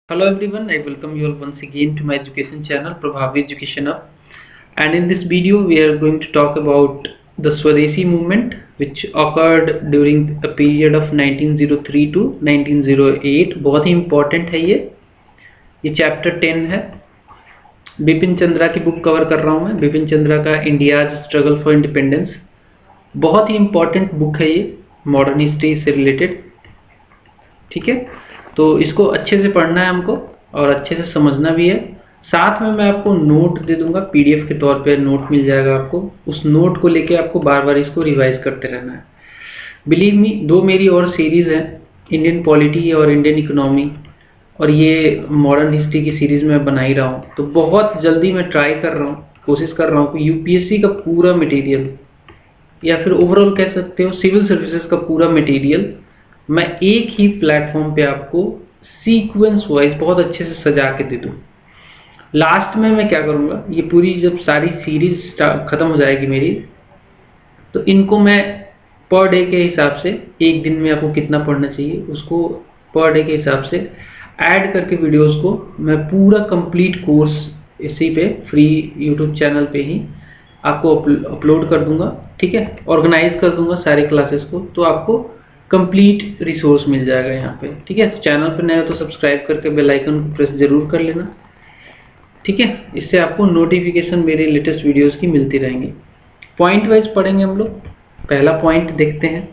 Hello everyone, I welcome you all once again to my education channel Prabhavi Education Up. And in this video we are going to talk about the Swadeshi movement which occurred during a period of 1903 to 1908. बहुत ही important है ये chapter 10 है। बिपिन चंद्रा की book cover कर रहा हूँ मैं, बिपिन चंद्रा का इंडियाज स्ट्रगल फॉर इंडिपेंडेंस। बहुत ही important बुक है ये, मॉडर्न हिस्ट्री से रिलेटेड। ठीक है, तो इसको अच्छे से पढ़ना है हमको और अच्छे से समझना भी है। साथ में मैं आपको नोट दे दूंगा, पीडीएफ के तौर पे नोट मिल जाएगा आपको। उस नोट को लेके आपको बार बार इसको रिवाइज करते रहना है। बिलीव मी, दो मेरी और सीरीज है, इंडियन पॉलिटी और इंडियन इकोनॉमी, और ये मॉडर्न हिस्ट्री की सीरीज में बना ही रहा हूँ। तो बहुत जल्दी मैं ट्राई कर रहा हूँ, कोशिश कर रहा हूँ कि यूपीएससी का पूरा मटेरियल या फिर ओवरऑल कह सकते हो सिविल सर्विसेज का पूरा मटेरियल मैं एक ही प्लेटफॉर्म पे आपको सीक्वेंस वाइज बहुत अच्छे से सजा के दे दूँ। लास्ट में मैं क्या करूँगा, ये पूरी जब सारी सीरीज खत्म हो जाएगी मेरी, तो इनको मैं पर डे के हिसाब से, एक दिन में आपको कितना पढ़ना चाहिए उसको पर डे के हिसाब से ऐड करके वीडियोस को मैं पूरा कंप्लीट कोर्स इसी पे फ्री यूट्यूब चैनल पे ही आपको अपलोड कर दूंगा। ठीक है, ऑर्गेनाइज कर दूंगा सारे क्लासेस को, तो आपको कंप्लीट रिसोर्स मिल जाएगा यहाँ पे। ठीक है, चैनल पर नए हो तो सब्सक्राइब करके बेल आइकन को प्रेस जरूर कर लेना। ठीक है, इससे आपको नोटिफिकेशन मेरे लेटेस्ट वीडियोस की मिलती रहेंगी। पॉइंट वाइज पढ़ेंगे हम लोग। पहला पॉइंट देखते हैं,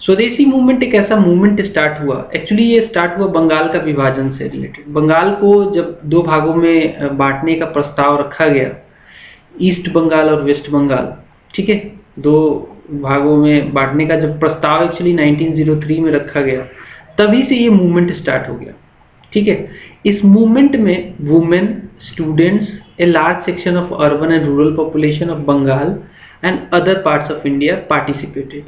स्वदेशी मूवमेंट एक ऐसा मूवमेंट स्टार्ट हुआ, एक्चुअली ये स्टार्ट हुआ बंगाल का विभाजन से रिलेटेड। बंगाल को जब दो भागों में बांटने का प्रस्ताव रखा गया, ईस्ट बंगाल और वेस्ट बंगाल, ठीक है, दो भागों में बांटने का जब प्रस्ताव एक्चुअली 1903 में रखा गया, तभी से ये मूवमेंट स्टार्ट हो गया। ठीक है, इस मूवमेंट में women, students, a large section of urban and rural population of Bengal and other parts of India participated.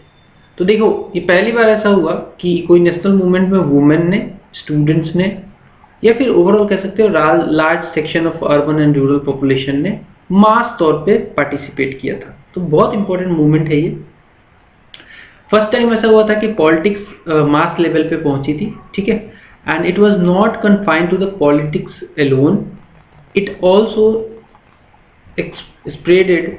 तो देखो, ये पहली बार ऐसा हुआ कि कोई नेशनल मूवमेंट में वुमेन ने, स्टूडेंट्स ने, या फिर ओवरऑल कह सकते हो large section of urban and rural population ने मास तौर पे पार्टिसिपेट किया था। तो बहुत इंपॉर्टेंट मूवमेंट है ये। फर्स्ट टाइम ऐसा हुआ था कि पॉलिटिक्स मास लेवल पे पहुंची थी। ठीक है, and it was not confined to the politics alone, it also spreaded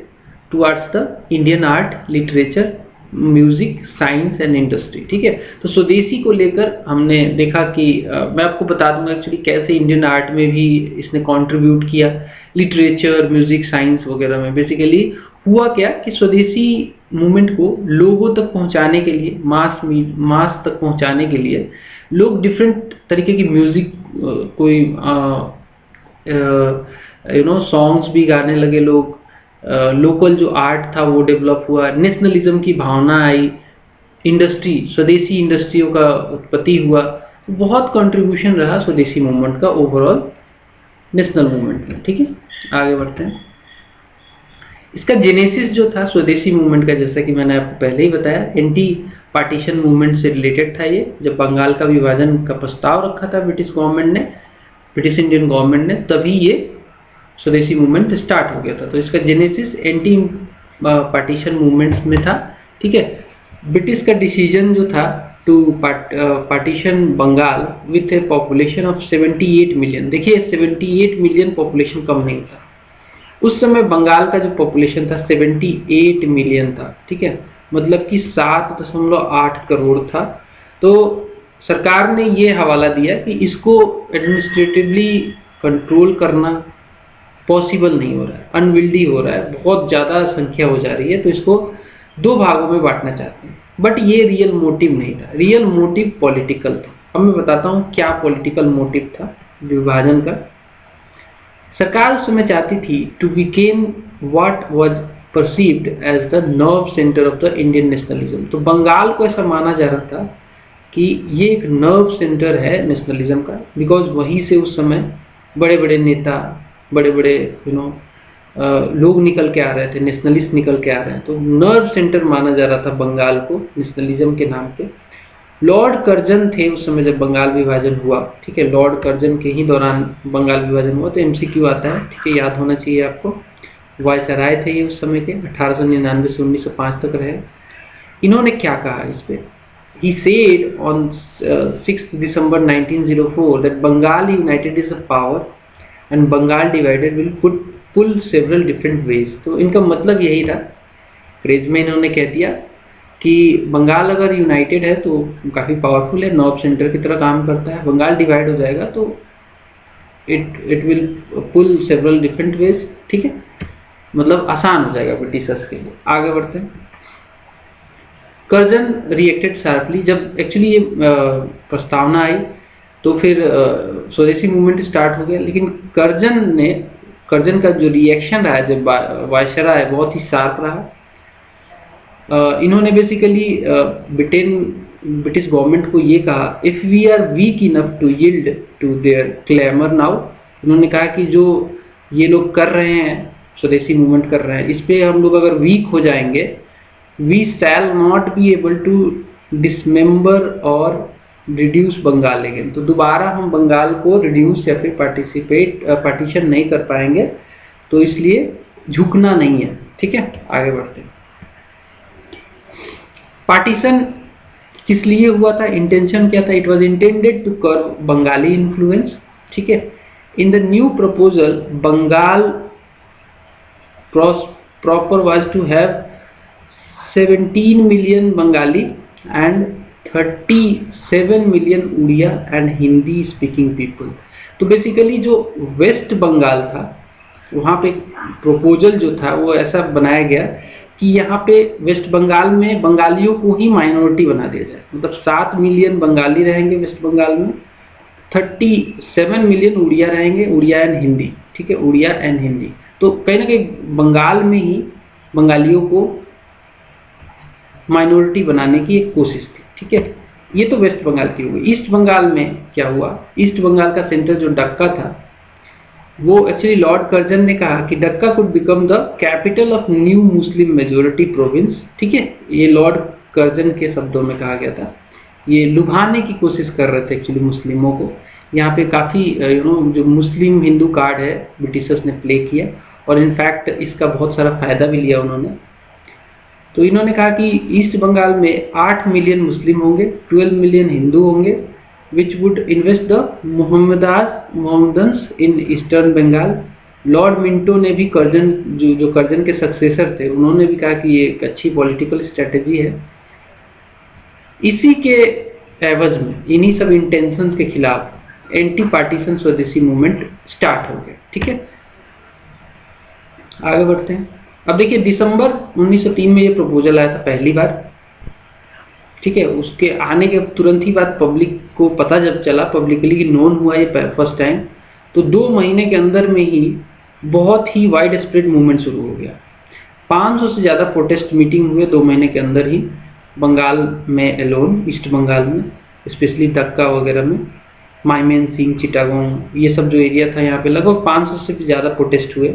towards the Indian art, literature, music, science and industry. ठीक है, तो स्वदेशी को लेकर हमने देखा कि मैं आपको बता दूंगा एक्चुअली कैसे इंडियन आर्ट में भी इसने कंट्रीब्यूट किया, लिटरेचर, म्यूजिक, साइंस वगैरह में। बेसिकली हुआ क्या कि स्वदेशी मूवमेंट को लोगों तक पहुंचाने के लिए, मास तक पहुंचाने के लिए लोग डिफरेंट तरीके की म्यूजिक, कोई सॉन्ग्स भी गाने लगे लोग, लोकल जो आर्ट था वो डेवलप हुआ, नेशनलिज्म की भावना आई, इंडस्ट्री, स्वदेशी इंडस्ट्रियों का उत्पत्ति हुआ। बहुत कंट्रीब्यूशन रहा स्वदेशी मूवमेंट का ओवरऑल नेशनल मूवमेंट में। ठीक है, आगे बढ़ते हैं। इसका जेनेसिस जो था स्वदेशी मूवमेंट का, जैसा कि मैंने आपको पहले ही बताया, एंटी पार्टीशन मूवमेंट से रिलेटेड था ये। जब बंगाल का विभाजन का प्रस्ताव रखा था ब्रिटिश गवर्नमेंट ने, ब्रिटिश इंडियन गवर्नमेंट ने, तभी ये स्वदेशी मूवमेंट स्टार्ट हो गया था। तो इसका जेनेसिस एंटी पार्टीशन मूवमेंट में था। ठीक है, ब्रिटिश का डिसीजन जो था to partition Bengal with a population of 78 million. देखिए, 78 मिलियन पॉपुलेशन कम नहीं था उस समय। बंगाल का जो पॉपुलेशन था 78 मिलियन था। ठीक है, मतलब कि 7.8 करोड़ था। तो सरकार ने ये हवाला दिया कि इसको एडमिनिस्ट्रेटिवली कंट्रोल करना पॉसिबल नहीं हो रहा है, अनविल्डी हो रहा है, बहुत ज़्यादा संख्या हो जा रही है, तो इसको दो भागों में बांटना चाहते हैं। बट ये रियल मोटिव नहीं था, रियल मोटिव पॉलिटिकल था। अब मैं बताता हूँ क्या पॉलिटिकल मोटिव था विभाजन का। सरकार उस समय चाहती थी to became what was perceived as the nerve centre of the Indian nationalism. तो बंगाल को ऐसा माना जा रहा था कि ये एक नर्व सेंटर है नेशनलिज्म का, बिकॉज वहीं से उस समय बड़े बड़े नेता, बड़े बड़े लोग निकल के आ रहे थे, नेशनलिस्ट निकल के आ रहे हैं। तो नर्व सेंटर माना जा रहा था बंगाल को नेशनलिज्म के नाम पे। लॉर्ड कर्जन थे उस समय जब बंगाल विभाजन हुआ। ठीक है, लॉर्ड कर्जन के ही दौरान बंगाल विभाजन हुआ। तो एमसीक्यू आता है, ठीक है, याद होना चाहिए आपको। वायसराय थे ये उस समय के, 1899 से 1905 तक रहे। इन्होंने क्या कहा इस पे, he said on 6th December 1904 that Bengal united is a power and Bengal divided will pull several different ways. तो इनका मतलब यही था, क्रेज में इन्होंने कह दिया कि बंगाल अगर यूनाइटेड है तो काफ़ी पावरफुल है, नॉर्थ सेंटर की तरह काम करता है, बंगाल डिवाइड हो जाएगा तो it will pull several different ways, ठीक है, मतलब आसान हो जाएगा ब्रिटिशर्स के लिए। आगे बढ़ते हैं। कर्जन रिएक्टेड शार्पली, जब एक्चुअली ये प्रस्तावना आई तो फिर स्वदेशी मूवमेंट स्टार्ट हो गया, लेकिन कर्जन का जो रिएक्शन रहा है, जब वायसरा है, बहुत ही शार्प रहा। इन्होंने बेसिकली ब्रिटिश गवर्नमेंट को ये कहा, if we are weak enough to yield to their clamour now, उन्होंने कहा कि जो ये लोग कर रहे हैं, स्वदेशी मूवमेंट कर रहे हैं, इस पे हम लोग अगर वीक हो जाएंगे, we shall not be able to dismember और रिड्यूस बंगाल अगेन, तो दोबारा हम बंगाल को रिड्यूस या फिर पार्टीशन नहीं कर पाएंगे, तो इसलिए झुकना नहीं है, ठीक है। आगे बढ़ते हैं। पार्टीशन किस लिए हुआ था, इंटेंशन क्या था, it was intended to curb Bengali influence, ठीक है। In the new proposal Bengal proper was to have 17 million Bengali and 37 million Oriya and Hindi speaking people. तो बेसिकली जो वेस्ट बंगाल था, वहाँ पे प्रपोजल जो था वो ऐसा बनाया गया कि यहाँ पे वेस्ट बंगाल में बंगालियों को ही माइनॉरिटी बना दिया जाए, मतलब 7 मिलियन बंगाली रहेंगे वेस्ट बंगाल में, 37 मिलियन उड़िया रहेंगे, उड़िया एंड हिंदी, ठीक है, उड़िया एंड हिंदी। तो कहीं ना कहीं बंगाल में ही बंगालियों को माइनॉरिटी बनाने की एक कोशिश थी, ठीक है। ये तो वेस्ट बंगाल की हो गई। ईस्ट बंगाल में क्या हुआ, ईस्ट बंगाल का सेंटर जो डक्का था, वो एक्चुअली लॉर्ड कर्जन ने कहा कि Dacca could become the capital of new Muslim majority province, ठीक है। ये लॉर्ड कर्जन के शब्दों में कहा गया था। ये लुभाने की कोशिश कर रहे थे एक्चुअली मुस्लिमों को। यहाँ पे काफ़ी जो मुस्लिम हिंदू कार्ड है ब्रिटिशर्स ने प्ले किया, और इनफैक्ट इसका बहुत सारा फायदा भी लिया उन्होंने। तो इन्होंने कहा कि ईस्ट बंगाल में 8 मिलियन मुस्लिम होंगे, 12 मिलियन हिंदू होंगे, which would invest the Mohammedans in Eastern Bengal। Lord Minto ने भी कर्जन जो कर्जन के सक्सेसर थे, उन्होंने भी कहा कि ये एक अच्छी पॉलिटिकल स्ट्रेटेजी है। इसी के एवज में, इन्हीं सब इंटेंशंस के खिलाफ एंटी पार्टीशन स्वदेशी मूवमेंट स्टार्ट हो गया, ठीक है। आगे बढ़ते हैं। अब देखिए, दिसंबर 1903 में ये प्रपोजल आया था पहली बार, ठीक है। उसके आने के तुरंत ही बाद पब्लिक को पता जब चला, पब्लिकली नोन हुआ ये फर्स्ट टाइम, तो 2 महीने के अंदर में ही बहुत ही वाइड स्प्रेड मूवमेंट शुरू हो गया। 500 से ज़्यादा प्रोटेस्ट मीटिंग हुए 2 महीने के अंदर ही, बंगाल में एलोन, ईस्ट बंगाल में, स्पेशली डक्का वगैरह में, माइमेन सिंह, चिटागोंग, ये सब जो एरिया था, यहाँ पे लगभग 500 से भी ज़्यादा प्रोटेस्ट हुए।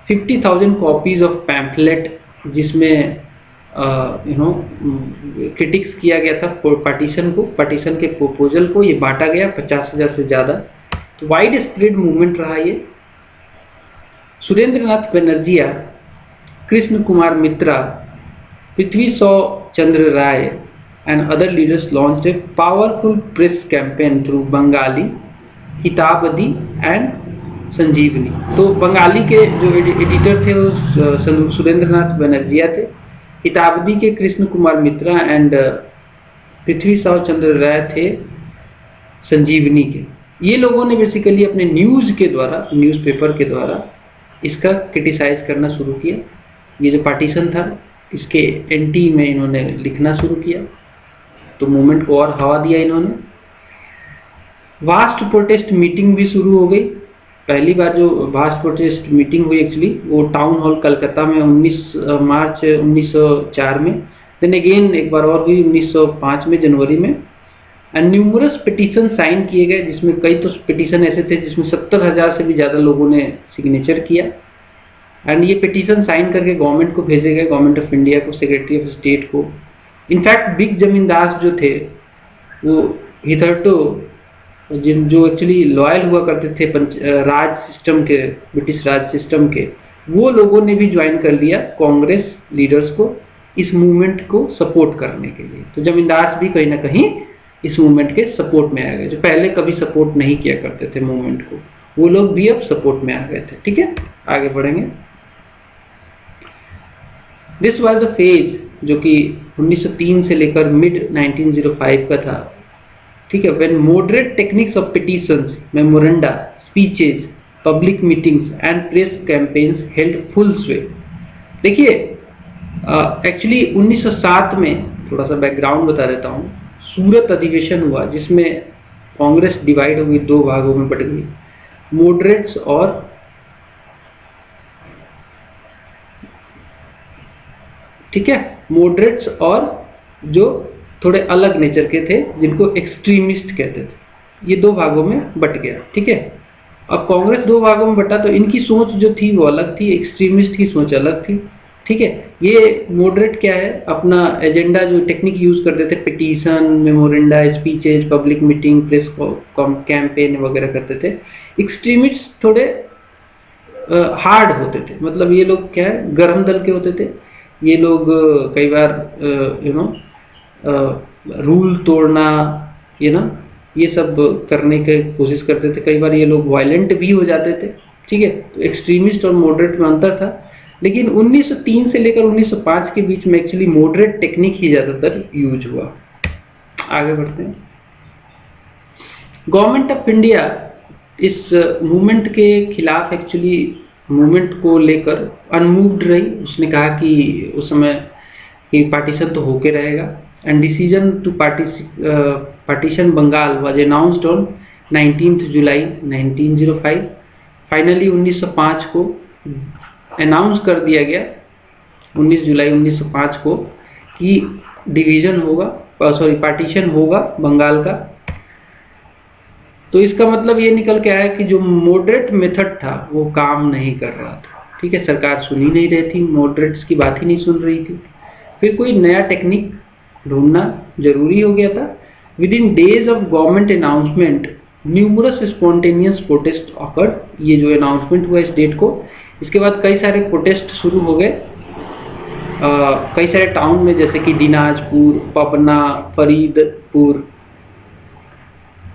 50,000 कॉपीज ऑफ पैम्फलेट, जिसमें क्रिटिक्स किया गया था पार्टीशन के प्रपोजल को, ये बांटा गया 50,000 से ज़्यादा। तो वाइड स्प्रेड मूवमेंट रहा ये। सुरेंद्रनाथ बनर्जिया, कृष्ण कुमार मित्रा, पृथ्वी शॉ Chandra Ray and other leaders launched a powerful press campaign through Bengali, हिताबदी एंड संजीवनी। तो बंगाली के जो एडिटर थे वो सुरेंद्रनाथ बनर्जिया थे, हिताबदी के कृष्ण कुमार मित्रा एंड पृथ्वी शॉ चंद्र राय थे संजीवनी के। ये लोगों ने बेसिकली अपने न्यूज़पेपर के द्वारा इसका क्रिटिसाइज करना शुरू किया। ये जो पार्टीशन था इसके एंटी में इन्होंने लिखना शुरू किया, तो मूवमेंट को और हवा दिया इन्होंने। वास्ट प्रोटेस्ट मीटिंग भी शुरू हो गई। पहली बार जो वास्ट प्रोटेस्ट मीटिंग हुई एक्चुअली वो टाउन हॉल कलकत्ता में 19 मार्च 1904 में, देन अगेन एक बार और हुई 1905 में जनवरी में। एंड न्यूमरस पिटीशन साइन किए गए, जिसमें कई तो पिटीशन ऐसे थे जिसमें 70,000 से भी ज़्यादा लोगों ने सिग्नेचर किया। एंड ये पिटीशन साइन करके गवर्नमेंट को भेजे गए, गवर्नमेंट ऑफ इंडिया को, सेक्रेटरी ऑफ स्टेट को। इनफैक्ट बिग जमींदार जो थे वो हिथर्टो, जो एक्चुअली लॉयल हुआ करते थे राज सिस्टम के, ब्रिटिश राज सिस्टम के, वो लोगों ने भी ज्वाइन कर लिया कांग्रेस लीडर्स को इस मूवमेंट को सपोर्ट करने के लिए। तो जमींदार भी कहीं ना कहीं इस मूवमेंट के सपोर्ट में आ गए, जो पहले कभी सपोर्ट नहीं किया करते थे मूवमेंट को, वो लोग भी अब सपोर्ट में आ गए थे। ठीक है, आगे बढ़ेंगे। दिस वाज द फेज जो कि 1903 से लेकर मिड 1905 का था। ठीक है, when moderate techniques of petitions, memoranda, speeches, public meetings and press campaigns held full स्वे। देखिए एक्चुअली 1907 में, थोड़ा सा बैकग्राउंड बता देता हूँ, सूरत अधिवेशन हुआ जिसमें कांग्रेस डिवाइड हो गई, दो भागों में बट गई, मॉडरेट्स और ठीक है, मॉडरेट्स और जो थोड़े अलग नेचर के थे जिनको एक्सट्रीमिस्ट कहते थे, ये दो भागों में बट गया। ठीक है, अब कांग्रेस दो भागों में बटा तो इनकी सोच जो थी वो अलग थी, एक्सट्रीमिस्ट की सोच अलग थी। ठीक है, ये मॉडरेट क्या है, अपना एजेंडा जो टेक्निक यूज करते थे, petition, memoranda, speeches, public meeting, press campaign वगैरह करते थे। एक्सट्रीमिस्ट थोड़े हार्ड होते थे, मतलब ये लोग क्या है, गर्म दल के होते थे। ये लोग कई बार रूल तोड़ना, ये सब करने की कोशिश करते थे। कई बार ये लोग वायलेंट भी हो जाते थे। ठीक है, तो एक्सट्रीमिस्ट और मॉडरेट में अंतर था। लेकिन 1903 से लेकर 1905 के बीच में एक्चुअली मॉडरेट टेक्निक ही ज़्यादातर यूज हुआ। आगे बढ़ते हैं। गवर्नमेंट ऑफ इंडिया इस मूवमेंट के खिलाफ एक्चुअली मूवमेंट को लेकर अनमूव्ड रही। उसने कहा कि उस समय कि पार्टीशन तो होके रहेगा, and decision to partition Bengal was announced on 19 July 1905। Finally 1905 को अनाउंस कर दिया गया, 19 जुलाई 1905 को, कि डिवीजन होगा, पार्टीशन होगा बंगाल का। तो इसका मतलब ये निकल के आया कि जो मॉडरेट मेथड था वो काम नहीं कर रहा था। ठीक है, सरकार सुन ही नहीं रही थी, मॉडरेट्स की बात ही नहीं सुन रही थी। फिर कोई नया टेक्निक ढूंढना जरूरी हो गया था। With in days of government announcement numerous spontaneous protest awkward. ये जो अनाउंसमेंट हुआ इस डेट को, इसके बाद कई सारे प्रोटेस्ट शुरू हो गए कई सारे टाउन में, जैसे कि दिनाजपुर, पबना, फरीदपुर,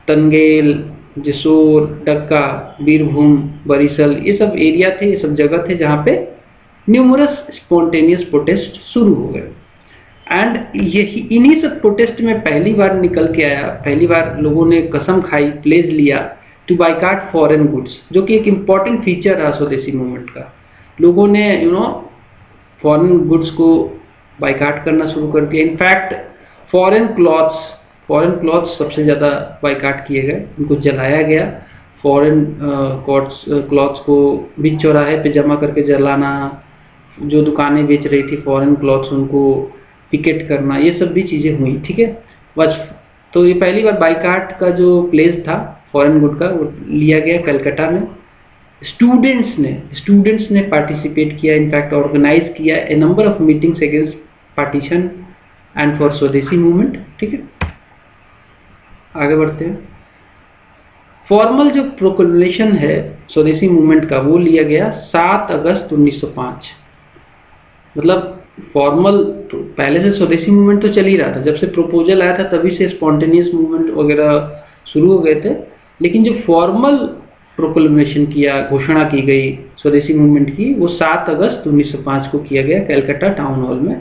तंगेल, जसोर, डक्का, बीरभूम, बरिसल, ये सब एरिया थे, ये सब जगह थे जहाँ पे न्यूमरस स्पॉन्टेनियस प्रोटेस्ट शुरू हो गए। एंड यही इन्हीं सब प्रोटेस्ट में पहली बार निकल के आया, पहली बार लोगों ने कसम खाई, प्लेज लिया टू बाइकाट फॉरेन गुड्स, जो कि एक इम्पॉर्टेंट फीचर रहा स्वदेशी मूवमेंट का। लोगों ने फॉरेन गुड्स को बाइकाट करना शुरू कर दिया। इनफैक्ट फॉरेन क्लॉथ्स सबसे ज़्यादा बाइकाट किए गए, उनको जलाया गया। फॉरेन क्लॉथ्स को बीच चौराहे पे जमा करके जलाना, जो दुकानें बेच रही थी फॉरेन क्लॉथ्स उनको पिकेट करना, ये सब भी चीज़ें हुई। ठीक है, बस तो ये पहली बार बाइकाट का जो प्लेस था फॉरेन गुड का, वो लिया गया कलकत्ता में। स्टूडेंट्स ने पार्टिसिपेट किया, इनफैक्ट ऑर्गेनाइज किया a number of meetings against partition and for swadeshi movement. ठीक है, आगे बढ़ते हैं। फॉर्मल जो प्रोक्लेमेशन है स्वदेशी मूवमेंट का, वो लिया गया 7 अगस्त 1905। मतलब फॉर्मल पहले से स्वदेशी मूवमेंट तो चल ही रहा था, जब से प्रपोजल आया था तभी से स्पॉन्टेनियस मूवमेंट वगैरह शुरू हो गए थे। लेकिन जो फॉर्मल प्रोक्लेमेशन किया, घोषणा की गई स्वदेशी मूवमेंट की, वो 7 अगस्त 1905 को किया गया कलकत्ता टाउन हॉल में।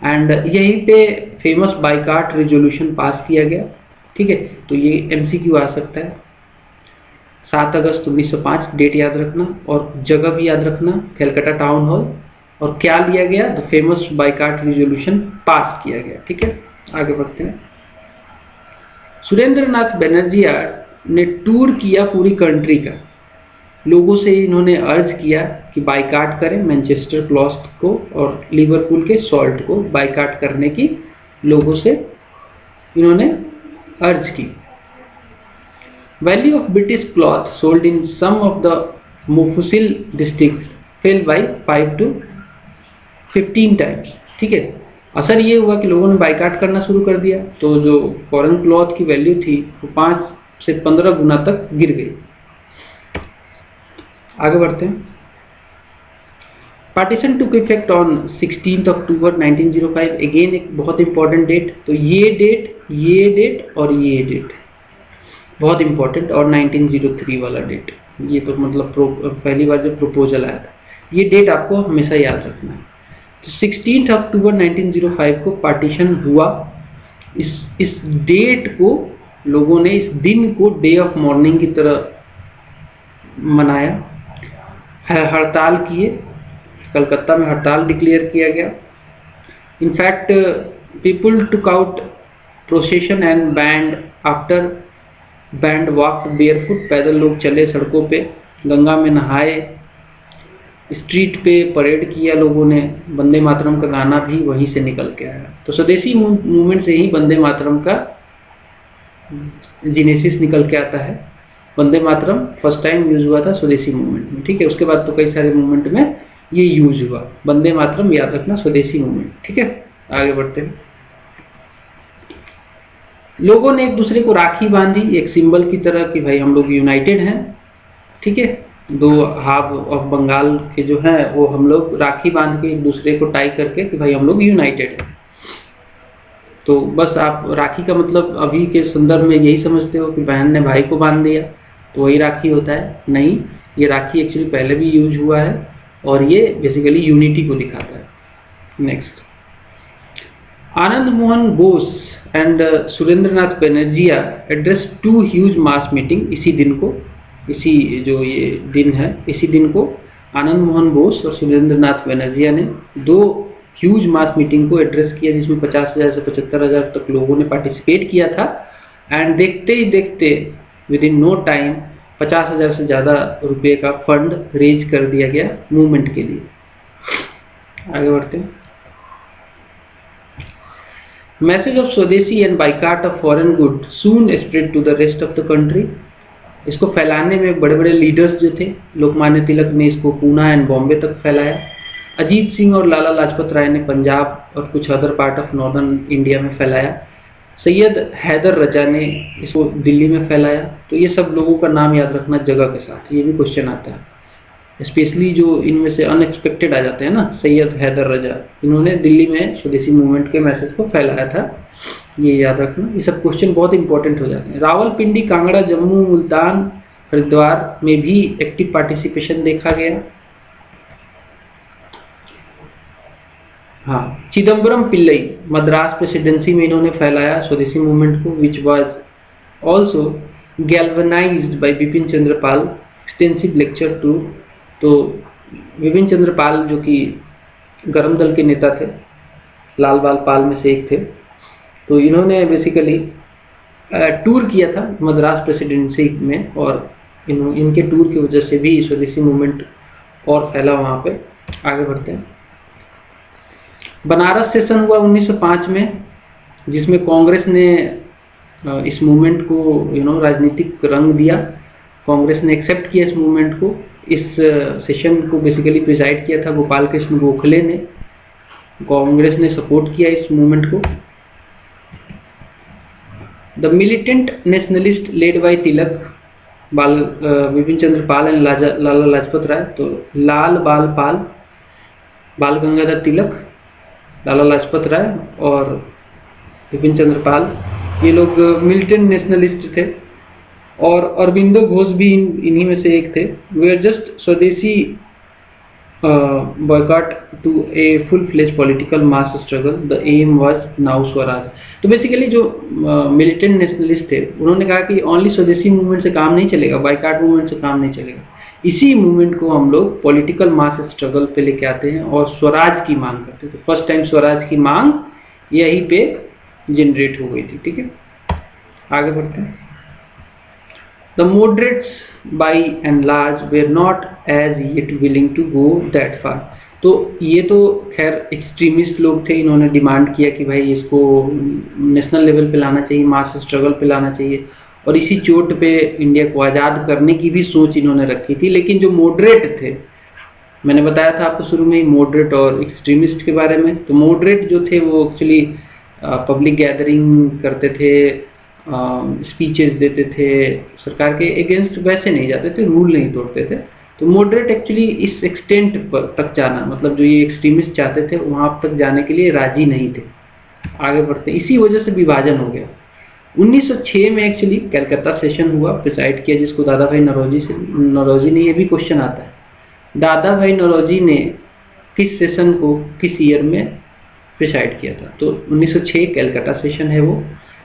एंड यहीं पे फेमस बाइकाट रेजोल्यूशन पास किया गया। ठीक है, तो ये MCQ आ सकता है। 7 अगस्त 1905 डेट याद रखना और जगह भी याद रखना, कलकत्ता टाउन हॉल। और क्या लिया गया, the famous boycott resolution pass किया गया। ठीक है, आगे बढ़ते हैं। सुरेंद्र नाथ बनर्जी ने टूर किया पूरी कंट्री का। लोगों से इन्होंने अर्ज किया कि बाइकाट करें मैनचेस्टर क्लॉथ को और लिवरपूल के सॉल्ट को बाइकाट करने की लोगों से इन्होंने अर्ज की। Value of British cloth sold in some of the mofussil district fell by 5 to 15 times. ठीक है, असर ये हुआ कि लोगों ने बाइकाट करना शुरू कर दिया, तो जो फॉरेन क्लॉथ की वैल्यू थी वो 5 से 15 गुना तक गिर गई। आगे बढ़ते हैं। Partition took effect on 16 October 1905, again एक बहुत इंपॉर्टेंट डेट। तो ये डेट और ये डेट बहुत इंपॉर्टेंट, और 1903 वाला डेट, ये तो मतलब पहली बार जब प्रपोजल आया था, ये डेट आपको हमेशा याद रखना है। तो 16 अक्टूबर 1905 को पार्टीशन हुआ। इस डेट को लोगों ने, इस दिन को डे ऑफ मॉर्निंग की तरह मनाया, हड़ताल किए, कलकत्ता में हड़ताल डिक्लेयर किया गया। In fact people took out procession and band after band walk barefoot, पैदल लोग चले सड़कों पे, गंगा में नहाए, स्ट्रीट पे परेड किया लोगों ने, वंदे मातरम का गाना भी वहीं से निकल के आया। तो स्वदेशी मूवमेंट से ही वंदे मातरम का जेनेसिस निकल के आता है। Vande Mataram first time use हुआ था स्वदेशी मूवमेंट में, ठीक है। उसके बाद तो कई सारे मूवमेंट में ये यूज हुआ। वंदे मातरम याद रखना, स्वदेशी मूवमेंट, ठीक है। आगे बढ़ते हैं। लोगों ने एक दूसरे को राखी बांधी, एक सिंबल की तरह कि भाई हम लोग यूनाइटेड हैं, ठीक है। दो हाफ ऑफ बंगाल के जो हैं वो हम लोग राखी बांध के एक दूसरे को टाई करके कि भाई हम लोग यूनाइटेड हैं। तो बस आप राखी का मतलब अभी के संदर्भ में यही समझते हो कि बहन ने भाई को बांध दिया तो वही राखी होता है, नहीं। ये राखी एक्चुअली पहले भी यूज हुआ है और ये बेसिकली यूनिटी को दिखाता है। Next, Anand Mohan Bose and Surendranath Banerjea address 2 huge mass meeting. इसी दिन को, इसी जो ये दिन है, इसी दिन को आनंद मोहन बोस और सुरेंद्रनाथ बनर्जिया ने 2 ह्यूज मास मीटिंग को एड्रेस किया, जिसमें 50,000 से 75,000 तक लोगों ने पार्टिसिपेट किया था। एंड देखते ही देखते विद इन नो टाइम 50,000 से ज़्यादा रुपये का फंड रेज कर दिया गया मूवमेंट के लिए। आगे बढ़ते हैं। Message of swadeshi and boycott of foreign good soon spread to the rest of the country. इसको फैलाने में बड़े बड़े लीडर्स जो थे, लोकमान्य तिलक ने इसको पूना एंड बॉम्बे तक फैलाया। अजीत सिंह और लाला लाजपत राय ने पंजाब और कुछ other part of northern India में फैलाया। सैयद हैदर रजा ने इसको दिल्ली में फैलाया। तो ये सब लोगों का नाम याद रखना जगह के साथ, ये भी क्वेश्चन आता है, स्पेशली जो इनमें से अनएक्सपेक्टेड आ जाते हैं ना। सैयद हैदर रजा, इन्होंने दिल्ली में स्वदेशी मूवमेंट के मैसेज को फैलाया था, ये याद रखना। ये सब क्वेश्चन बहुत इंपॉर्टेंट हो जाते हैं। रावलपिंडी, कांगड़ा, जम्मू, मुल्तान, हरिद्वार में भी एक्टिव पार्टिसिपेशन देखा गया। हाँ, चिदम्बरम पिल्लई मद्रास प्रेसिडेंसी में इन्होंने फैलाया स्वदेशी मूवमेंट को, which was also galvanised by Bipin Chandra Pal extensive lecture too. तो बिपिन चंद्र पाल जो कि गरम दल के नेता थे, लाल बाल पाल में से एक थे, तो इन्होंने बेसिकली टूर किया था मद्रास प्रेसिडेंसी में, और इनके टूर की वजह से भी स्वदेशी मूवमेंट और फैला वहाँ पे। आगे बढ़ते हैं। बनारस सेशन हुआ 1905 में, जिसमें कांग्रेस ने इस मूवमेंट को राजनीतिक रंग दिया। कांग्रेस ने एक्सेप्ट किया इस मूवमेंट को। इस सेशन को बेसिकली प्रिजाइड किया था गोपाल कृष्ण गोखले ने। कांग्रेस ने सपोर्ट किया इस मूवमेंट को। The militant nationalist led by Tilak, Bipin Chandra Pal and Lala Lajpat Rai. तो लाल बाल पाल, बाल गंगाधर तिलक, लाला लाजपत राय और बिपिन चंद्र पाल, ये लोग मिलिटेंट नेशनलिस्ट थे। और अरबिंदो घोष भी इन्हीं में से एक थे। Way are just swadeshi boycott to a full fledge political mass struggle, the aim was now swaraj. तो बेसिकली जो मिलिटेंट नेशनलिस्ट थे उन्होंने कहा कि ओनली स्वदेशी मूवमेंट से काम नहीं चलेगा, बाइकाट मूवमेंट से काम नहीं चलेगा, इसी मूवमेंट को हम लोग पॉलिटिकल मास स्ट्रगल पे लेके आते हैं और स्वराज की मांग करते थे। फर्स्ट टाइम स्वराज की मांग यहीं पे जनरेट हो गई थी, ठीक है। आगे बढ़ते हैं। The moderates by and large were not as yet willing to go that far. तो ये तो खैर एक्सट्रीमिस्ट लोग थे, इन्होंने डिमांड किया कि भाई इसको नेशनल लेवल पे लाना चाहिए, मास स्ट्रगल पे लाना चाहिए, और इसी चोट पे इंडिया को आज़ाद करने की भी सोच इन्होंने रखी थी। लेकिन जो मॉडरेट थे, मैंने बताया था आपको शुरू में ही मॉडरेट और एक्सट्रीमिस्ट के बारे में। तो मॉडरेट जो थे वो एक्चुअली पब्लिक गैदरिंग करते थे, स्पीचेस देते थे, सरकार के अगेंस्ट वैसे नहीं जाते थे, रूल नहीं तोड़ते थे, तो मॉडरेट एक्चुअली इस एक्सटेंट पर तक जाना, मतलब जो ये एक्सट्रीमिस्ट चाहते थे वहां तक जाने के लिए राजी नहीं थे। आगे बढ़ते हैं, इसी वजह से विभाजन हो गया। 1906 में एक्चुअली कलकत्ता सेशन हुआ, प्रिसाइड किया जिसको दादा भाई नौरोजी ने। ये भी क्वेश्चन आता है, दादा भाई नौरोजी ने किस सेशन को किस ईयर में प्रिसाइड किया था? तो 1906 कलकत्ता सेशन है वो।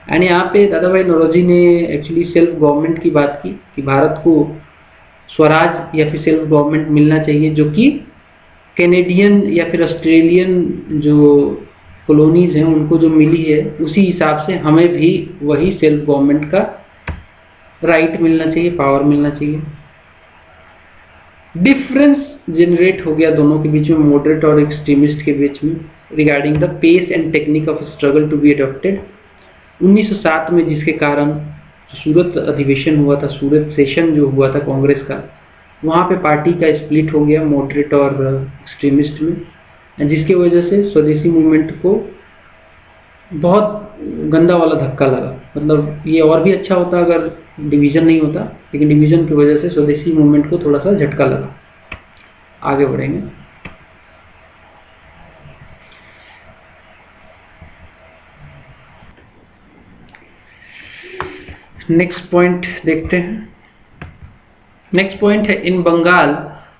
एंड यहाँ पे दादा भाई नौरोजी ने एक्चुअली सेल्फ गवर्नमेंट की बात की कि भारत को स्वराज या फिर सेल्फ गवर्नमेंट मिलना चाहिए, जो कि कैनेडियन या फिर ऑस्ट्रेलियन जो कॉलोनीज हैं उनको जो मिली है, उसी हिसाब से हमें भी वही सेल्फ गवर्नमेंट का राइट मिलना चाहिए, पावर मिलना चाहिए। डिफरेंस जनरेट हो गया दोनों के बीच में, मॉडरेट और एक्सट्रीमिस्ट के बीच में, regarding the pace and technique of struggle to be adopted. 1907 में जिसके कारण सूरत अधिवेशन हुआ था, सूरत सेशन जो हुआ था कांग्रेस का, वहाँ पे पार्टी का स्प्लिट हो गया मॉडरेट और एक्सट्रीमिस्ट में, जिसकी वजह से स्वदेशी मूवमेंट को बहुत गंदा वाला धक्का लगा। मतलब ये और भी अच्छा होता अगर डिवीजन नहीं होता, लेकिन डिवीजन की वजह से स्वदेशी मूवमेंट को थोड़ा सा झटका लगा। आगे बढ़ेंगे। नेक्स्ट पॉइंट देखते हैं। नेक्स्ट पॉइंट है, in Bengal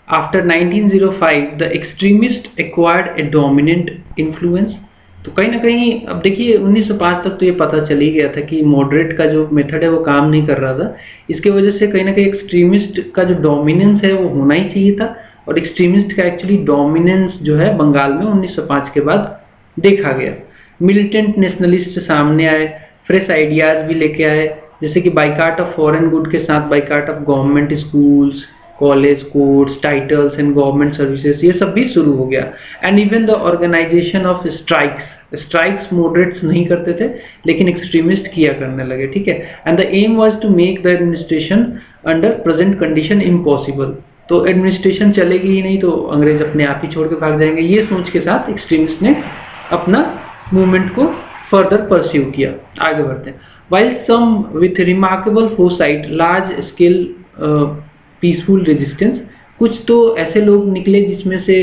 after 1905 the extremist acquired a dominant influence. तो कहीं ना कहीं अब देखिए 1905 तक तो ये पता चल ही गया था कि मॉडरेट का जो मेथड है वो काम नहीं कर रहा था। इसके वजह से कहीं ना कहीं एक्सट्रीमिस्ट का जो डोमिनेंस है वो होना ही चाहिए था, और एक्सट्रीमिस्ट का एक्चुअली डोमिनेंस जो है बंगाल में 1905 के बाद देखा गया। मिलिटेंट नेशनलिस्ट सामने आए, फ्रेश आइडियाज भी लेके आए, जैसे कि बाइकाट ऑफ फॉरेन गुड के साथ boycott of government schools, college, courts, titles and government services, ये सब भी शुरू हो गया। And even the organisation of strikes moderates नहीं करते थे, लेकिन एक्सट्रीमिस्ट किया करने लगे, ठीक है। And the aim was to make the administration under present condition impossible. तो एडमिनिस्ट्रेशन चलेगी ही नहीं तो अंग्रेज अपने आप ही छोड़ के भाग जाएंगे, ये सोच के साथ एक्सट्रीमिस्ट ने अपना मूवमेंट को फर्दर परस्यू किया। आगे बढ़ते हैं। While some with remarkable foresight, large scale peaceful resistance, कुछ तो ऐसे लोग निकले जिसमें से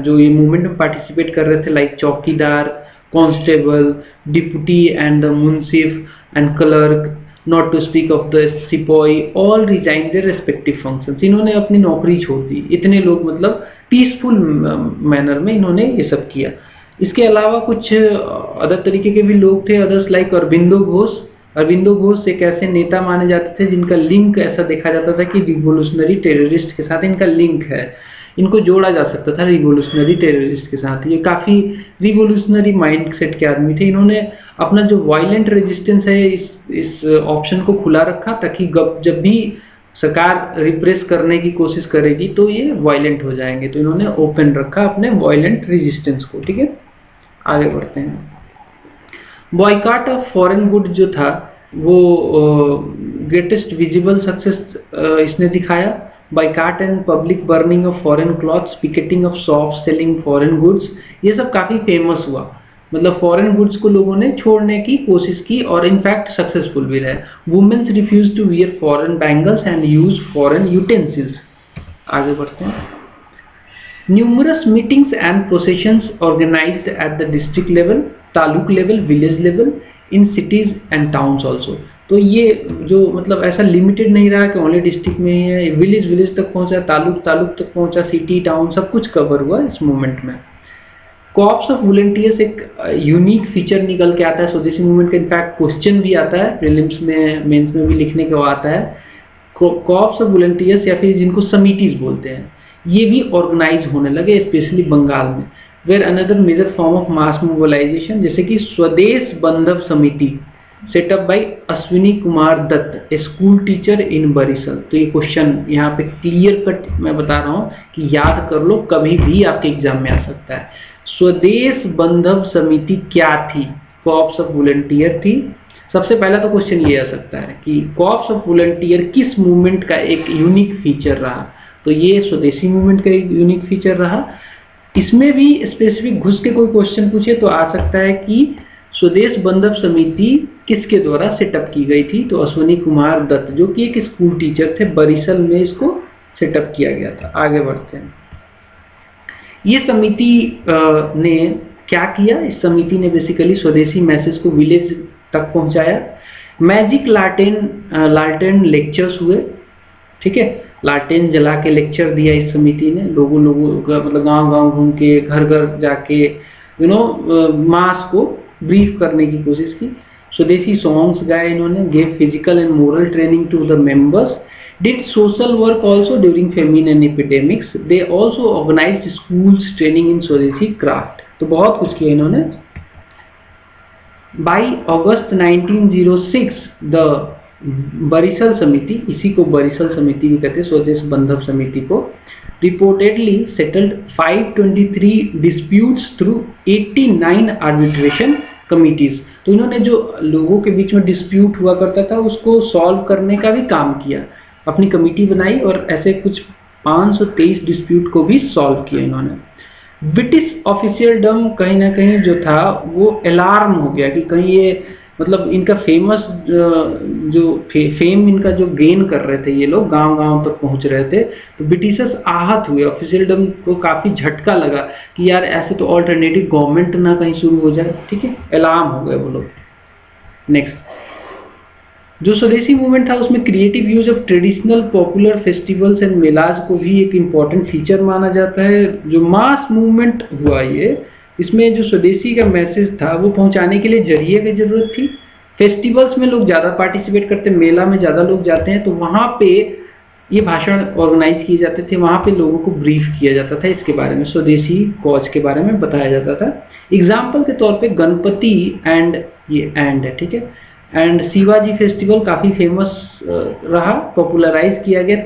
जो ये मूवमेंट में पार्टिसिपेट कर रहे थे, like chowkidar, constable, deputy and the munsif and clerk, not to speak of the sipahi, all resign their respective functions. इन्होंने अपनी नौकरी छोड़ दी। इतने लोग मतलब पीसफुल मैनर में इन्होंने ये सब किया। इसके अलावा कुछ अदर तरीके के भी लोग थे, अदर्स लाइक अरविंदो घोष। अरविंदो घोष एक ऐसे नेता माने जाते थे जिनका लिंक ऐसा देखा जाता था कि रिवोल्यूशनरी टेररिस्ट के साथ इनका लिंक है, इनको जोड़ा जा सकता था रिवोल्यूशनरी टेररिस्ट के साथ। ये काफी रिवोल्यूशनरी माइंडसेट के आदमी थे। इन्होंने अपना जो वायलेंट रेजिस्टेंस है इस ऑप्शन को खुला रखा, ताकि जब भी सरकार रिप्रेस करने की कोशिश करेगी तो ये वायलेंट हो जाएंगे, तो इन्होंने ओपन रखा अपने वायलेंट रेजिस्टेंस को, ठीक है। आगे बढ़ते हैं। बॉयकॉट ऑफ फॉरेन गुड जो था वो ग्रेटेस्ट विजिबल सक्सेस इसने दिखाया। Boycott and public burning of foreign clothes, picketing of shops selling foreign goods, ये सब काफी फेमस हुआ। मतलब फॉरेन गुड्स को लोगों ने छोड़ने की कोशिश की और इनफैक्ट सक्सेसफुल भी रहे। Womens refuse to wear foreign bangles and use foreign utensils. आगे बढ़ते हैं। Numerous meetings and processions organised at the district level, taluk level, village level, in cities and towns also. तो ये जो मतलब ऐसा लिमिटेड नहीं रहा कि ओनली डिस्ट्रिक्ट में ही है, विलेज तक पहुंचा, तालुक तक पहुंचा, सिटी, टाउन सब कुछ कवर हुआ इस मूवमेंट में। कॉर्प्स ऑफ वॉलंटियर्स एक यूनिक फीचर निकल के आता है स्वदेशी मूवमेंट का। इनफैक्ट क्वेश्चन भी आता है प्रीलिम्स में, मेंस में भी लिखने को आता है। कॉर्प्स ऑफ वॉलंटियर्स या फिर जिनको समिटीज बोलते हैं, ये भी ऑर्गेनाइज होने लगे स्पेशली बंगाल में। Where another major form of mass mobilisation, जैसे कि Swadesh Bandhab Samiti set up by Ashwini Kumar Dutt, a school teacher in Barisal. तो ये क्वेश्चन यहाँ पे क्लियर कट मैं बता रहा हूँ कि याद कर लो, कभी भी आपके एग्जाम में आ सकता है। स्वदेश बंधव समिति क्या थी? कॉर्प्स ऑफ वॉलंटियर थी। सबसे पहला तो क्वेश्चन ये आ सकता है कि कॉर्प्स ऑफ वॉलंटियर किस मूवमेंट का एक यूनिक फीचर रहा? तो ये स्वदेशी मूवमेंट का एक यूनिक फीचर रहा। इसमें भी स्पेसिफिक घुस के कोई क्वेश्चन पूछे तो आ सकता है कि स्वदेश बंधव समिति किसके द्वारा सेटअप की गई थी? तो अश्विनी कुमार दत्त, जो कि एक स्कूल टीचर थे, बरिसल में इसको सेटअप किया गया था। आगे बढ़ते हैं। ये समिति ने क्या किया? इस समिति ने बेसिकली स्वदेशी मैसेज को विलेज तक पहुंचाया। मैजिक लालटेन लेक्चर्स हुए, ठीक है, लालटेन जला के लेक्चर दिया इस समिति ने, लोगों का मतलब गांव घूम के, घर घर जाके मास को ब्रीफ करने की कोशिश की। स्वदेशी सॉन्ग्स गाए इन्होंने, gave physical and moral training to the members, did social work also during famine and epidemics, they also organised schools training in swadeshi craft. तो बहुत कुछ किया इन्होंने। बाई अगस्त 1906 द बरिसल समिति, इसी को बरिसल समिति भी कहते हैं, स्वदेश बंधव समिति को, reportedly settled 523 disputes through 89 arbitration committees. तो इन्होंने जो लोगों के बीच में डिस्प्यूट हुआ करता था उसको सॉल्व करने का भी काम किया, अपनी कमिटी बनाई और ऐसे कुछ 523 डिस्प्यूट को भी सॉल्व किया इन्होंने। ब्रिटिश ऑफिशियलडम कहीं ना कहीं जो था वो अलार्म हो गया कि कहीं ये मतलब इनका फेमस जो फेम इनका जो गेन कर रहे थे, ये लोग गांव तक पहुंच रहे थे, तो ब्रिटिशर्स आहत हुए। ऑफिशियलडम को काफी झटका लगा कि यार ऐसे तो ऑल्टरनेटिव गवर्नमेंट ना कहीं शुरू हो जाए, ठीक है, अलार्म हो गए वो लोग। नेक्स्ट, जो स्वदेशी मूवमेंट था उसमें creative use of traditional popular festivals and melas को भी एक इम्पॉर्टेंट फीचर माना जाता है। जो मास मूवमेंट हुआ ये, इसमें जो स्वदेशी का मैसेज था वो पहुंचाने के लिए जरिए की जरूरत थी। फेस्टिवल्स में लोग ज़्यादा पार्टिसिपेट करते, मेला में ज़्यादा लोग जाते हैं, तो वहाँ पे ये भाषण ऑर्गेनाइज किए जाते थे, वहाँ पे लोगों को ब्रीफ किया जाता था इसके बारे में, स्वदेशी कॉज के बारे में बताया जाता था। एग्जाम्पल के तौर पे गणपति एंड है, ठीक है, एंड शिवाजी फेस्टिवल काफ़ी फेमस रहा, पॉपुलराइज किया गया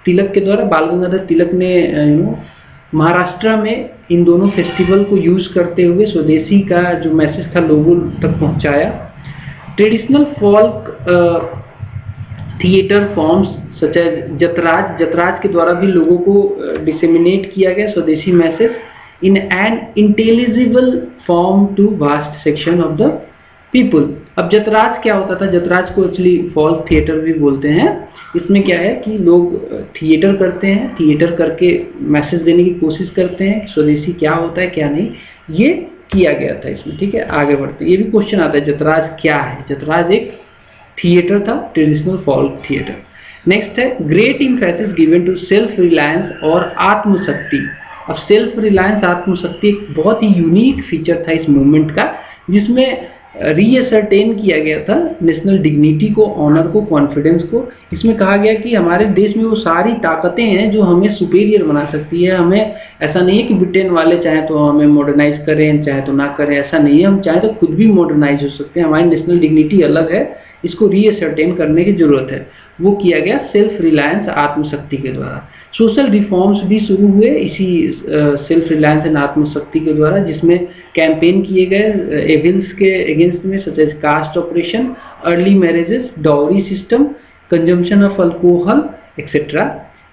तिलक के द्वारा। बाल गंगाधर तिलक ने महाराष्ट्र में इन दोनों फेस्टिवल को यूज करते हुए स्वदेशी का जो मैसेज था लोगों तक पहुंचाया। Traditional folk theatre forms such as jatras के द्वारा भी लोगों को डिसेमिनेट किया गया swadeshi message in an intelligible form to vast section of the people. अब जतराज क्या होता था? जतराज को एक्चुअली फोल्क थिएटर भी बोलते हैं। इसमें क्या है कि लोग थिएटर करते हैं, थिएटर करके मैसेज देने की कोशिश करते हैं स्वदेशी क्या होता है क्या नहीं, ये किया गया था इसमें, ठीक है। आगे बढ़ते, ये भी क्वेश्चन आता है जतराज क्या है? जतराज एक थिएटर था, ट्रेडिशनल फोल्क थिएटर। नेक्स्ट है great emphasis given to self reliance और आत्मशक्ति। अब सेल्फ रिलायंस, आत्मशक्ति एक बहुत ही यूनिक फीचर था इस मूवमेंट का, जिसमें रीअसर्टेन किया गया था नेशनल डिग्निटी को, ऑनर को, कॉन्फिडेंस को। इसमें कहा गया कि हमारे देश में वो सारी ताकतें हैं जो हमें सुपीरियर बना सकती है। हमें ऐसा नहीं है कि ब्रिटेन वाले चाहे तो हमें मॉडर्नाइज करें, चाहे तो ना करें, ऐसा नहीं है। हम चाहे तो खुद भी मॉडर्नाइज हो सकते हैं। हमारी नेशनल डिग्निटी अलग है, इसको रीअसर्टेन करने की जरूरत है। वो किया गया सेल्फ रिलायंस, आत्मशक्ति के द्वारा। सोशल रिफॉर्म्स भी शुरू हुए इसी सेल्फ रिलायंस एंड आत्मशक्ति के द्वारा, जिसमें कैंपेन किए गए एविल्स के अगेंस्ट में, such as caste operation, early marriages, dowry system, consumption of alcohol etcetera.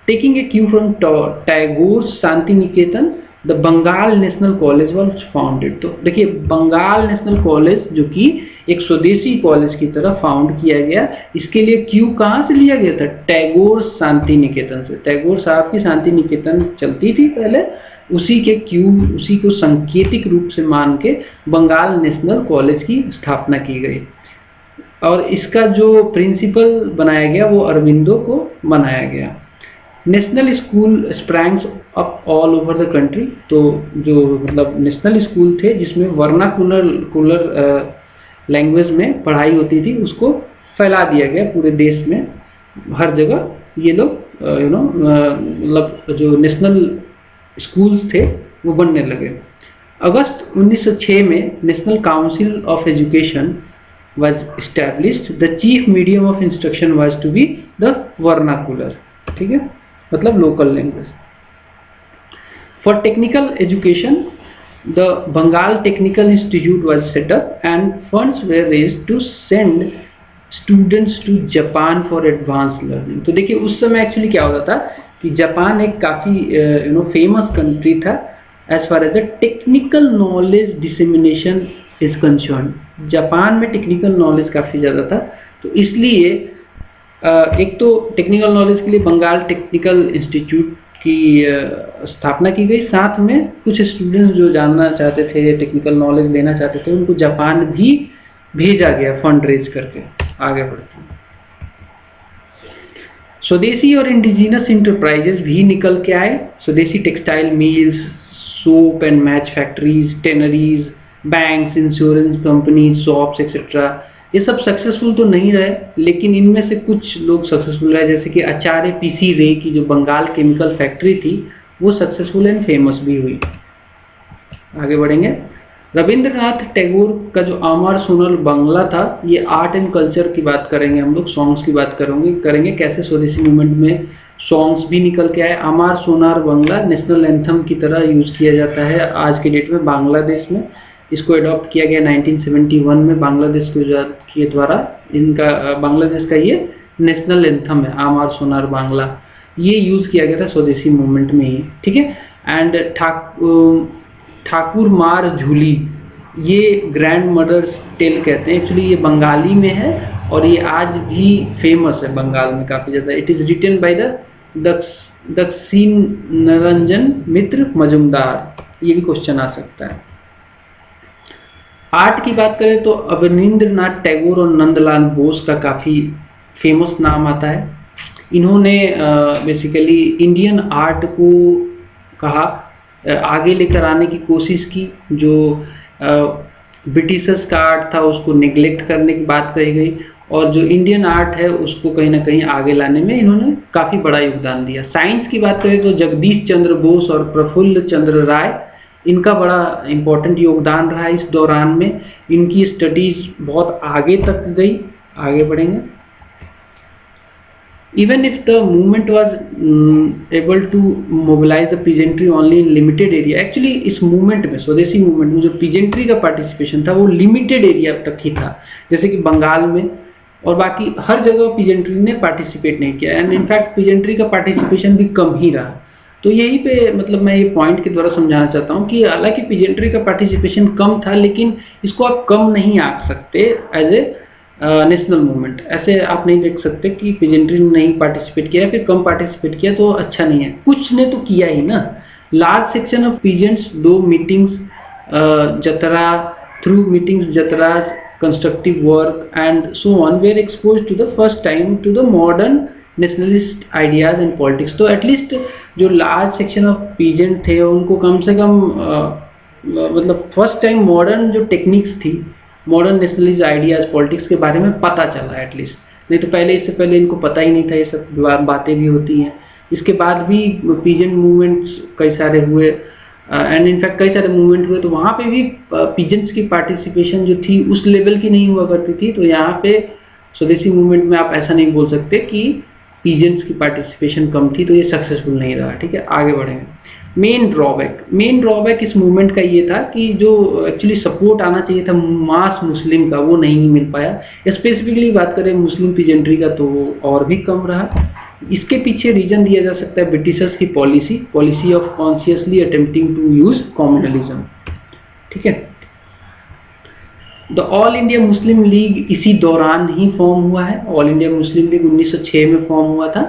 Taking a cue from Tagore Shanti Niketan, the Bengal national college was founded. तो देखिए, बंगाल नेशनल कॉलेज जो कि एक स्वदेशी कॉलेज की तरह फाउंड किया गया, इसके लिए क्यू कहाँ से लिया गया था? टैगोर शांति निकेतन से। टैगोर साहब की शांति निकेतन चलती थी पहले, उसी को सांकेतिक रूप से मान के बंगाल नेशनल कॉलेज की स्थापना की गई और इसका जो प्रिंसिपल बनाया गया वो अरविंदो को बनाया गया। National school sprangs up all over the country. तो जो मतलब नेशनल स्कूल थे जिसमें वर्नाकुलर लैंग्वेज में पढ़ाई होती थी, उसको फैला दिया गया पूरे देश में, हर जगह ये लोग मतलब जो नेशनल स्कूल्स थे वो बनने लगे। अगस्त 1906 में national council of education was established. The chief medium of instruction was to be the vernacular, ठीक है, मतलब local language. For technical education, the Bengal Technical Institute was set up and funds were raised to send students to Japan for advanced learning. तो देखिए उस समय actually क्या होता था कि जापान एक काफ़ी फेमस कंट्री था as far as the technical knowledge dissemination is concerned. Japan में टेक्निकल नॉलेज काफ़ी ज़्यादा था, तो इसलिए एक तो टेक्निकल नॉलेज के लिए बंगाल टेक्निकल इंस्टीट्यूट की स्थापना की गई। साथ में कुछ स्टूडेंट्स जो जानना चाहते थे, टेक्निकल नॉलेज लेना चाहते थे, उनको जापान भी भेजा गया फंड रेज करके। आगे बढ़ते हैं। स्वदेशी और इंडिजिनस इंटरप्राइजेस भी निकल के आए। स्वदेशी textile mills, soap and match factories, tanneries, banks, insurance companies, shops etcetera, ये सब सक्सेसफुल तो नहीं रहे, लेकिन इनमें से कुछ लोग सक्सेसफुल रहे, जैसे कि आचार्य पीसी रे की जो बंगाल केमिकल फैक्ट्री थी वो सक्सेसफुल एंड फेमस भी हुई। आगे बढ़ेंगे। रविंद्रनाथ टैगोर का जो अमर सोनल बंगला था, ये आर्ट एंड कल्चर की बात करेंगे हम लोग, सॉन्ग्स की बात करेंगे कैसे स्वदेशी मूवमेंट में सॉन्ग्स भी निकल के आए। अमर सोनार बंगला नेशनल एंथम की तरह यूज किया जाता है आज के डेट में बांग्लादेश में। इसको अडॉप्ट किया गया 1971 में बांग्लादेश के द्वारा। इनका बांग्लादेश का ये नेशनल एंथम है, अमर सोनार बांग्ला। ये यूज किया गया था स्वदेशी मूवमेंट में ही, ठीक है। एंड ठाकुर मार झूली, ये ग्रैंड मदर्स टेल कहते हैं। एक्चुअली ये बंगाली में है और ये आज भी फेमस है बंगाल में काफी ज्यादा। It is written by the Dakshina Niranjan मित्र मजुमदार। ये भी क्वेश्चन आ सकता है। आर्ट की बात करें तो अवनींद्रनाथ टैगोर और नंदलाल बोस का काफी फेमस नाम आता है। इन्होंने बेसिकली इंडियन आर्ट को आगे लेकर आने की कोशिश की। जो ब्रिटिशर्स का आर्ट था उसको नेग्लेक्ट करने की बात कही गई, और जो इंडियन आर्ट है उसको कहीं ना कहीं आगे लाने में इन्होंने काफी बड़ा योगदान दिया। साइंस की बात करें तो जगदीश चंद्र बोस और प्रफुल्ल चंद्र राय, इनका बड़ा इंपॉर्टेंट योगदान रहा इस दौरान में। इनकी स्टडीज बहुत आगे तक गई। आगे बढ़ेंगे। Even if the movement was able to mobilize the peasantry only in limited area, actually इस मूवमेंट में, स्वदेशी मूवमेंट में जो पीजेंट्री का पार्टिसिपेशन था वो लिमिटेड एरिया तक ही था, जैसे कि बंगाल में, और बाकी हर जगह पीजेंट्री ने पार्टिसिपेट नहीं किया। एंड इनफैक्ट पीजेंट्री का पार्टिसिपेशन भी कम ही रहा। तो यही पे मतलब मैं ये पॉइंट के द्वारा समझाना चाहता हूँ कि हालांकि पीजेंट्री का पार्टिसिपेशन कम था, लेकिन इसको आप कम नहीं आंक सकते एज ए नेशनल मूवमेंट। ऐसे आप नहीं देख सकते कि पीजेंट्री ने नहीं पार्टिसिपेट किया फिर कम पार्टिसिपेट किया तो अच्छा नहीं है। कुछ ने तो किया ही ना। Large section of peasants through meetings jatra through meetings jatras constructive work and so on were exposed to the first time to the modern nationalist ideas and politics. तो एटलीस्ट जो लार्ज सेक्शन ऑफ पीजेंट थे उनको कम से कम मतलब first time modern जो techniques थी, मॉडर्न नेशनलिस्ट आइडियाज पॉलिटिक्स के बारे में पता चला एटलीस्ट। नहीं तो इससे पहले इनको पता ही नहीं था, ये सब बातें भी होती हैं। इसके बाद भी पीजेंट मूवमेंट्स कई सारे हुए एंड इनफैक्ट कई सारे मूवमेंट हुए, तो वहाँ पे भी पीजेंट्स की पार्टिसिपेशन जो थी उस लेवल की नहीं हुआ करती थी। तो यहाँ पे स्वदेशी मूवमेंट में आप ऐसा नहीं बोल सकते कि पीजेंट्स की पार्टिसिपेशन कम थी तो ये सक्सेसफुल नहीं रहा, ठीक है। आगे बढ़ेंगे। मेन ड्रॉबैक इस मूवमेंट का ये था कि जो एक्चुअली सपोर्ट आना चाहिए था मास मुस्लिम का, वो नहीं मिल पाया। स्पेसिफिकली बात करें मुस्लिम पीजेंट्री का तो वो और भी कम रहा। इसके पीछे रीजन दिया जा सकता है ब्रिटिशर्स की policy of consciously attempting to use communalism, ठीक है। द ऑल इंडिया मुस्लिम लीग इसी दौरान ही फॉर्म हुआ है। ऑल इंडिया मुस्लिम लीग 1906 में फॉर्म हुआ था,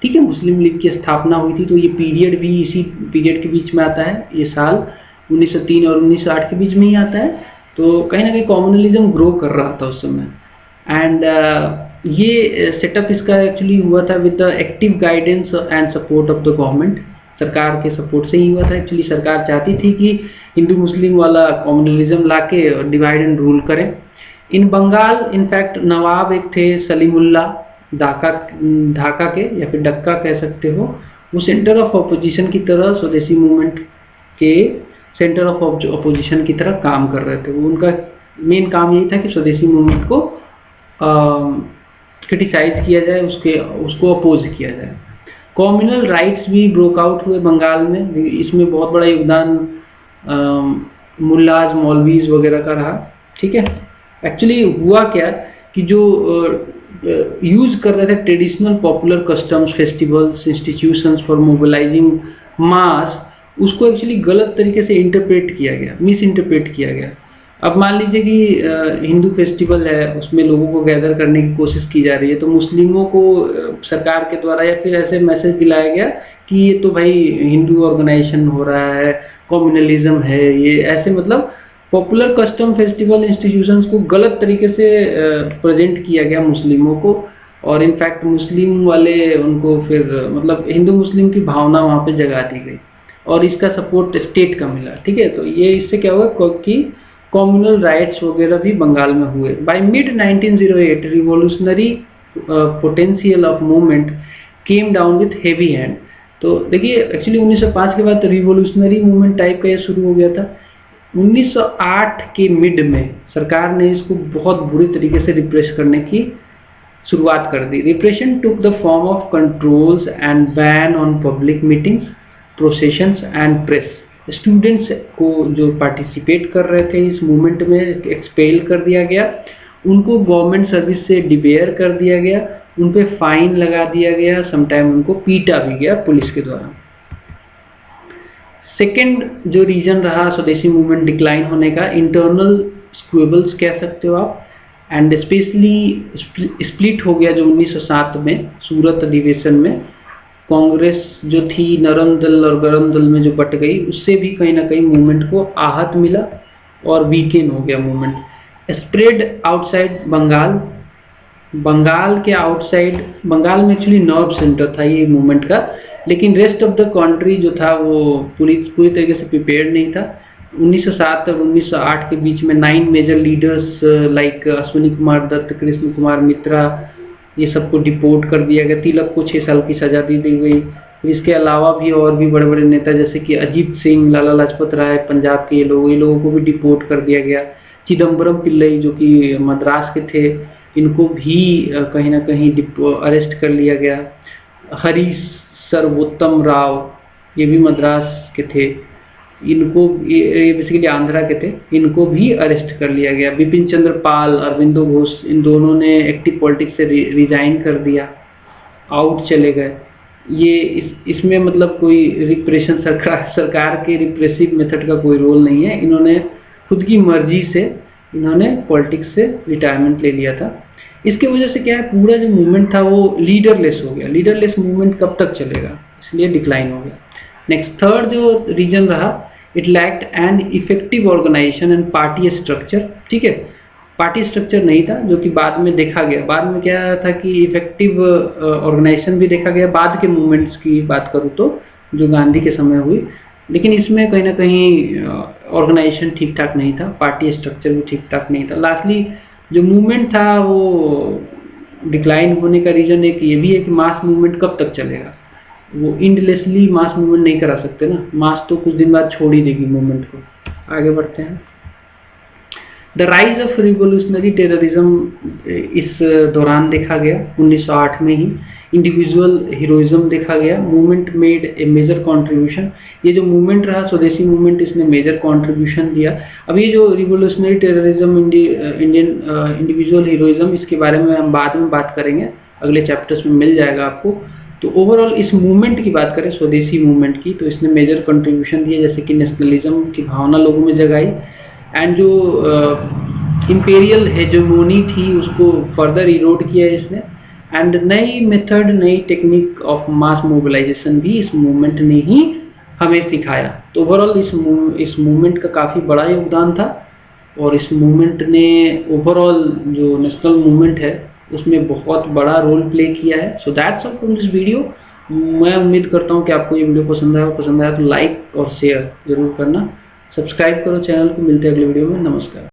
ठीक है। मुस्लिम लीग की स्थापना हुई थी, तो ये पीरियड भी इसी पीरियड के बीच में आता है। ये साल 1903 और 1908 के बीच में ही आता है। तो कहीं ना कहीं कॉम्युनलिज्म ग्रो कर रहा था उस समय। एंड ये सेटअप इसका एक्चुअली हुआ था with the active guidance and support of the government. सरकार के सपोर्ट से ही हुआ था। एक्चुअली सरकार चाहती थी कि हिंदू मुस्लिम वाला कॉम्युनलिज्म लाके डिवाइड एंड रूल करें। इन बंगाल इनफैक्ट नवाब एक थे सलीमुल्ला ढाका के, या फिर डक्का कह सकते हो। वो सेंटर ऑफ अपोजिशन की तरह स्वदेशी मूवमेंट के सेंटर ऑफ अपोजिशन की तरह काम कर रहे थे। वो उनका मेन काम यही था कि स्वदेशी मूवमेंट को क्रिटिसाइज किया जाए, उसको अपोज किया जाए। कम्युनल राइट्स भी ब्रोक आउट हुए बंगाल में। इसमें बहुत बड़ा योगदान मुल्लाज मौलवीज वगैरह का रहा, ठीक है। एक्चुअली हुआ क्या कि जो यूज कर रहे थे traditional popular customs, festivals, institutions for mobilising mass, उसको एक्चुअली गलत तरीके से इंटरप्रेट किया गया, मिस इंटरप्रेट किया गया। अब मान लीजिए कि हिंदू फेस्टिवल है, उसमें लोगों को गैदर करने की कोशिश की जा रही है, तो मुस्लिमों को सरकार के द्वारा या फिर ऐसे मैसेज दिलाया गया कि ये तो भाई हिंदू ऑर्गेनाइजेशन हो रहा है, कम्युनलिज्म है ये, ऐसे मतलब पॉपुलर कस्टम फेस्टिवल इंस्टीट्यूशंस को गलत तरीके से प्रेजेंट किया गया मुस्लिमों को, और इनफैक्ट मुस्लिम वाले उनको फिर मतलब हिंदू मुस्लिम की भावना वहाँ पे जगा दी गई, और इसका सपोर्ट स्टेट का मिला। ठीक है, तो ये इससे क्या हुआ कि कम्युनल राइट्स वगैरह भी बंगाल में हुए। By mid 1908 revolutionary potential of movement came down with heavy hand. तो देखिए एक्चुअली 1905 के बाद रिवॉल्यूशनरी मूवमेंट टाइप का ये शुरू हो गया था। 1908 के मिड में सरकार ने इसको बहुत बुरी तरीके से रिप्रेस करने की शुरुआत कर दी। Repression took the form of controls and ban on public meetings, processions and press. Students को जो पार्टिसिपेट कर रहे थे इस मूवमेंट में एक्सपेल कर दिया गया, उनको गवर्नमेंट सर्विस से डिबेयर कर दिया गया, उन पे फाइन लगा दिया गया, समटाइम उनको पीटा भी गया पुलिस के द्वारा। सेकेंड जो रीजन रहा स्वदेशी मूवमेंट डिक्लाइन होने का, इंटरनल स्क्वेबल्स कह सकते हो आप, एंड स्पेशली स्प्लिट हो गया जो 1907 में सूरत अधिवेशन में। कांग्रेस जो थी नरम दल और गरम दल में जो बट गई, उससे भी कहीं ना कहीं मूवमेंट को आहत मिला और वीकेन हो गया movement. Spread outside Bengal, Bengal के आउटसाइड, बंगाल में एक्चुअली नर्व सेंटर था ये मूवमेंट का, लेकिन रेस्ट ऑफ द कंट्री जो था वो पूरी तरीके से प्रिपेयर्ड नहीं था। 1907 और 1908 के बीच में 9 major leaders like Ashwini Kumar Dutt, Krishna Kumar Mitra, ये सबको डिपोर्ट कर दिया गया। तिलक को 6 साल की सजा दी गई। इसके अलावा भी और भी बड़े बड़े नेता जैसे कि अजीत सिंह, लाला लाजपत राय पंजाब के, ये लोगों को भी डिपोर्ट कर दिया गया। चिदम्बरम पिल्लई जो कि मद्रास के थे, इनको भी कहीं ना कहीं अरेस्ट कर लिया गया। हरी सर्वोत्तम राव, ये भी मद्रास के थे, इनको ये बेसिकली आंध्रा के थे, इनको भी अरेस्ट कर लिया गया। बिपिन चंद्र पाल, अरविंदो घोष, इन दोनों ने एक्टिव पॉलिटिक्स से रिजाइन कर दिया, आउट चले गए। ये इसमें मतलब कोई रिप्रेशन सरकार के रिप्रेसिव मेथड का कोई रोल नहीं है। इन्होंने खुद की मर्जी से इन्होंने पॉलिटिक्स से रिटायरमेंट ले लिया था। इसके वजह से क्या है, पूरा जो मूवमेंट था वो लीडरलेस हो गया। लीडरलेस मूवमेंट कब तक चलेगा, इसलिए डिक्लाइन हो गया। नेक्स्ट थर्ड जो रीजन रहा, it lacked an effective organisation and party structure. ठीक है, पार्टी स्ट्रक्चर नहीं था, जो कि बाद में देखा गया। बाद में क्या था कि इफेक्टिव ऑर्गेनाइजेशन भी देखा गया बाद के मूवमेंट्स की बात करूँ तो, जो गांधी के समय हुई, लेकिन इसमें कहीं ना कहीं ऑर्गेनाइजेशन ठीक ठाक नहीं था, पार्टी स्ट्रक्चर भी ठीक ठाक नहीं था। लास्टली जो मूवमेंट था वो डिक्लाइन होने का रीजन एक ये भी है कि मास मूवमेंट कब तक चलेगा, वो इंडलेसली मास मूवमेंट नहीं करा सकते ना, मास तो कुछ दिन बाद छोड़ ही देगी मूवमेंट को। आगे बढ़ते हैं। The rise of revolutionary terrorism इस दौरान देखा गया 1908 में ही। इंडिविजुअल हीरोइज्म देखा गया। Movement made a major contribution, ये जो मूवमेंट रहा स्वदेशी मूवमेंट, इसने मेजर कंट्रीब्यूशन दिया। अब ये जो revolutionary terrorism, Indian individual heroism, इसके बारे में हम बाद में बात करेंगे, अगले चैप्टर्स में मिल जाएगा आपको। तो ओवरऑल इस मूवमेंट की बात करें, स्वदेशी मूवमेंट की, तो इसने मेजर कंट्रीब्यूशन दिया, जैसे कि नेशनलिज्म की भावना लोगों में जगाई, एंड जो इंपीरियल हेजेमोनी थी उसको फर्दर इरोड किया इसने, एंड नई मेथड, नई टेक्निक ऑफ मास मोबिलाइजेशन भी इस मूवमेंट ने ही हमें सिखाया। तो ओवरऑल इस मूवमेंट का काफ़ी बड़ा योगदान था, और इस मूवमेंट ने ओवरऑल जो नेशनल मूवमेंट है उसमें बहुत बड़ा रोल प्ले किया है। So that's all from this video. मैं उम्मीद करता हूँ कि आपको ये वीडियो पसंद आया तो लाइक और शेयर जरूर करना, सब्सक्राइब करो चैनल को। मिलते हैं अगले वीडियो में। नमस्कार।